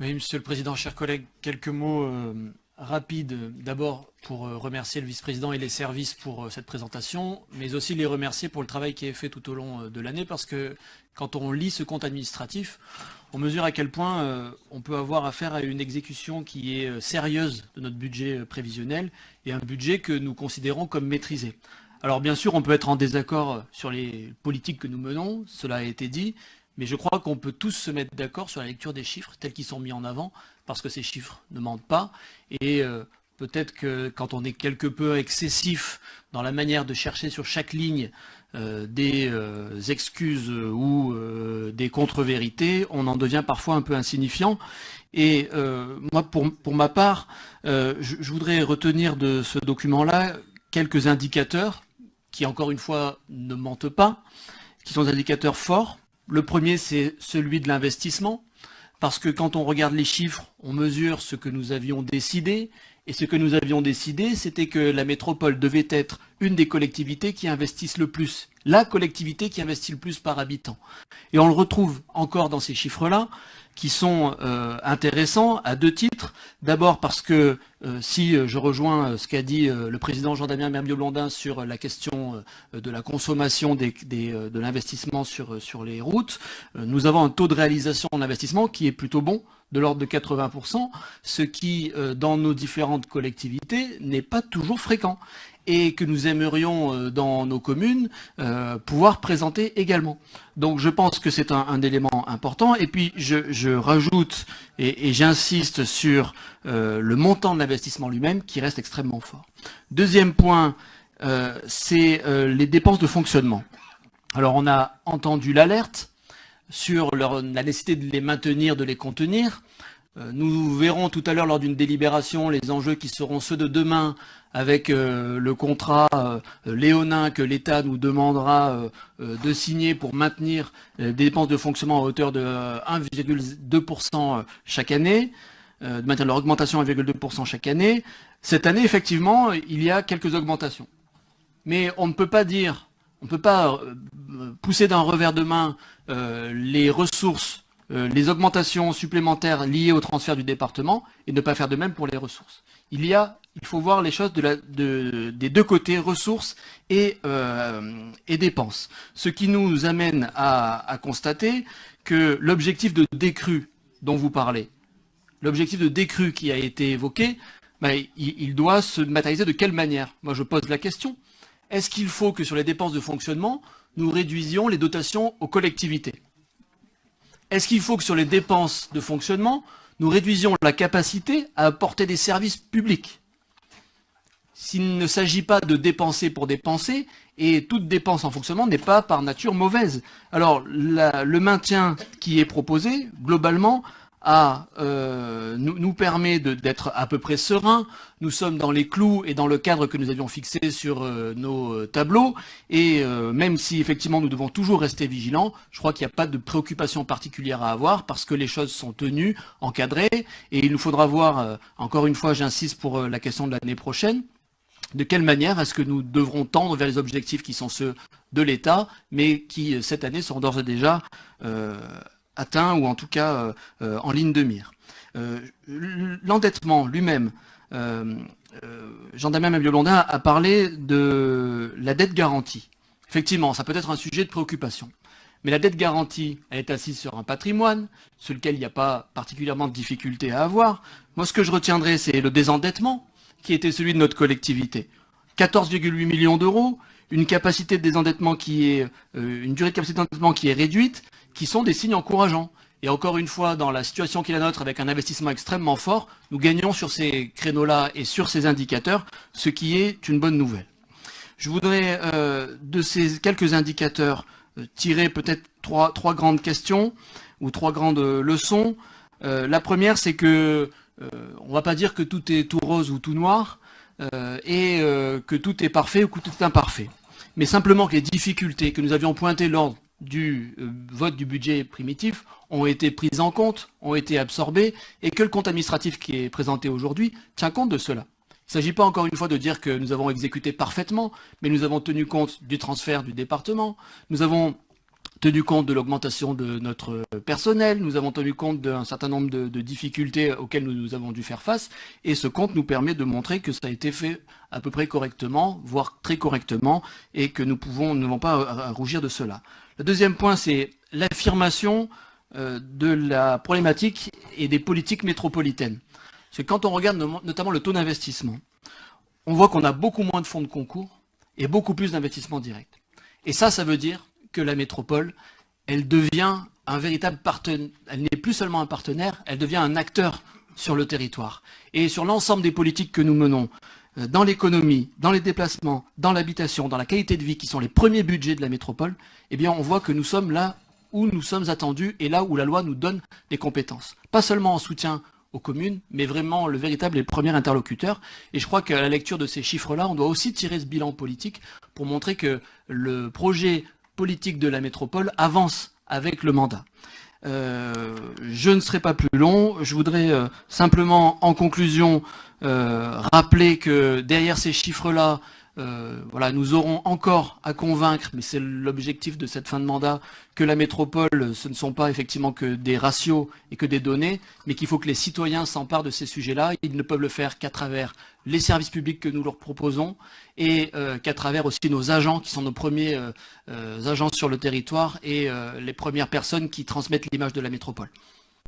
Oui, Monsieur le Président, chers collègues, quelques mots rapides. D'abord, pour remercier le vice-président et les services pour cette présentation, mais aussi les remercier pour le travail qui est fait tout au long de l'année, parce que quand on lit ce compte administratif, on mesure à quel point on peut avoir affaire à une exécution qui est sérieuse de notre budget prévisionnel et un budget que nous considérons comme maîtrisé. Alors bien sûr, on peut être en désaccord sur les politiques que nous menons, cela a été dit, mais je crois qu'on peut tous se mettre d'accord sur la lecture des chiffres tels qu'ils sont mis en avant, parce que ces chiffres ne mentent pas. Et peut-être que quand on est quelque peu excessif dans la manière de chercher sur chaque ligne des excuses ou des contre-vérités, on en devient parfois un peu insignifiant. Et moi, pour ma part, je voudrais retenir de ce document-là quelques indicateurs qui, encore une fois, ne mentent pas, qui sont des indicateurs forts. Le premier, c'est celui de l'investissement, parce que quand on regarde les chiffres, on mesure ce que nous avions décidé, et ce que nous avions décidé, c'était que la métropole devait être une des collectivités qui investissent le plus, la collectivité qui investit le plus par habitant. Et on le retrouve encore dans ces chiffres-là, qui sont intéressants à deux titres. D'abord parce que si je rejoins ce qu'a dit le président Jean-Damien Mermieux-Blondin sur la question de la consommation de l'investissement sur les routes, nous avons un taux de réalisation de l'investissement qui est plutôt bon, de l'ordre de 80%, ce qui, dans nos différentes collectivités, n'est pas toujours fréquent et que nous aimerions dans nos communes pouvoir présenter également. Donc je pense que c'est un élément important. Et puis je rajoute et j'insiste sur le montant de l'investissement lui-même qui reste extrêmement fort. Deuxième point, c'est les dépenses de fonctionnement. Alors on a entendu l'alerte sur la nécessité de les maintenir, de les contenir. Nous verrons tout à l'heure lors d'une délibération les enjeux qui seront ceux de demain avec le contrat léonin que l'État nous demandera de signer pour maintenir des dépenses de fonctionnement à hauteur de 1,2% chaque année, de maintenir leur augmentation à 1,2% chaque année. Cette année, effectivement, il y a quelques augmentations. Mais on ne peut pas dire, on ne peut pas pousser d'un revers de main les ressources, les augmentations supplémentaires liées au transfert du département et ne pas faire de même pour les ressources. Il faut voir les choses des deux côtés, ressources et dépenses. Ce qui nous amène à constater que l'objectif de décrue dont vous parlez, l'objectif de décrue qui a été évoqué, ben, il doit se matérialiser de quelle manière? Moi je pose la question. Est-ce qu'il faut que sur les dépenses de fonctionnement, nous réduisions les dotations aux collectivités? Est-ce qu'il faut que sur les dépenses de fonctionnement, nous réduisions la capacité à apporter des services publics? S'il ne s'agit pas de dépenser pour dépenser, et toute dépense en fonctionnement n'est pas par nature mauvaise. Alors le maintien qui est proposé, globalement, nous permet d'être à peu près serein. Nous sommes dans les clous et dans le cadre que nous avions fixé sur nos tableaux. Et même si effectivement nous devons toujours rester vigilants, je crois qu'il n'y a pas de préoccupation particulière à avoir parce que les choses sont tenues, encadrées. Et il nous faudra voir, encore une fois j'insiste pour la question de l'année prochaine, de quelle manière est-ce que nous devrons tendre vers les objectifs qui sont ceux de l'État, mais qui cette année sont d'ores et déjà atteint ou en tout cas en ligne de mire. L'endettement lui-même, Jean-Damien Mermieux-Blondin a parlé de la dette garantie. Effectivement, ça peut être un sujet de préoccupation. Mais la dette garantie, elle est assise sur un patrimoine, sur lequel il n'y a pas particulièrement de difficulté à avoir. Moi, ce que je retiendrai, c'est le désendettement, qui était celui de notre collectivité. 14,8 millions d'euros, une capacité de désendettement qui est, une durée de capacité de désendettement qui est réduite, qui sont des signes encourageants. Et encore une fois, dans la situation qui est la nôtre, avec un investissement extrêmement fort, nous gagnons sur ces créneaux-là et sur ces indicateurs, ce qui est une bonne nouvelle. Je voudrais, de ces quelques indicateurs, tirer peut-être trois grandes questions ou trois grandes leçons. La première, c'est que on ne va pas dire que tout est tout rose ou tout noir et que tout est parfait ou que tout est imparfait. Mais simplement que les difficultés que nous avions pointées lors du vote du budget primitif ont été prises en compte, ont été absorbées, et que le compte administratif qui est présenté aujourd'hui tient compte de cela. Il ne s'agit pas encore une fois de dire que nous avons exécuté parfaitement, mais nous avons tenu compte du transfert du département, nous avons tenu compte de l'augmentation de notre personnel, nous avons tenu compte d'un certain nombre de difficultés auxquelles nous avons dû faire face, et ce compte nous permet de montrer que ça a été fait à peu près correctement, voire très correctement, et que nous n'avons pas à rougir de cela. Le deuxième point, c'est l'affirmation de la problématique et des politiques métropolitaines. Parce que quand on regarde notamment le taux d'investissement, on voit qu'on a beaucoup moins de fonds de concours et beaucoup plus d'investissements directs. Et ça veut dire que la métropole, elle devient un véritable partenaire. Elle n'est plus seulement un partenaire, elle devient un acteur sur le territoire. Et sur l'ensemble des politiques que nous menons, dans l'économie, dans les déplacements, dans l'habitation, dans la qualité de vie, qui sont les premiers budgets de la métropole, eh bien on voit que nous sommes là où nous sommes attendus et là où la loi nous donne des compétences. Pas seulement en soutien aux communes, mais vraiment le véritable et le premier interlocuteur. Et je crois qu'à la lecture de ces chiffres-là, on doit aussi tirer ce bilan politique pour montrer que le projet politique de la métropole avance avec le mandat. Je ne serai pas plus long. Je voudrais simplement, en conclusion, rappeler que derrière ces chiffres-là, voilà, nous aurons encore à convaincre, mais c'est l'objectif de cette fin de mandat, que la métropole, ce ne sont pas effectivement que des ratios et que des données, mais qu'il faut que les citoyens s'emparent de ces sujets-là. Ils ne peuvent le faire qu'à travers les services publics que nous leur proposons et qu'à travers aussi nos agents, qui sont nos premiers agents sur le territoire et les premières personnes qui transmettent l'image de la métropole.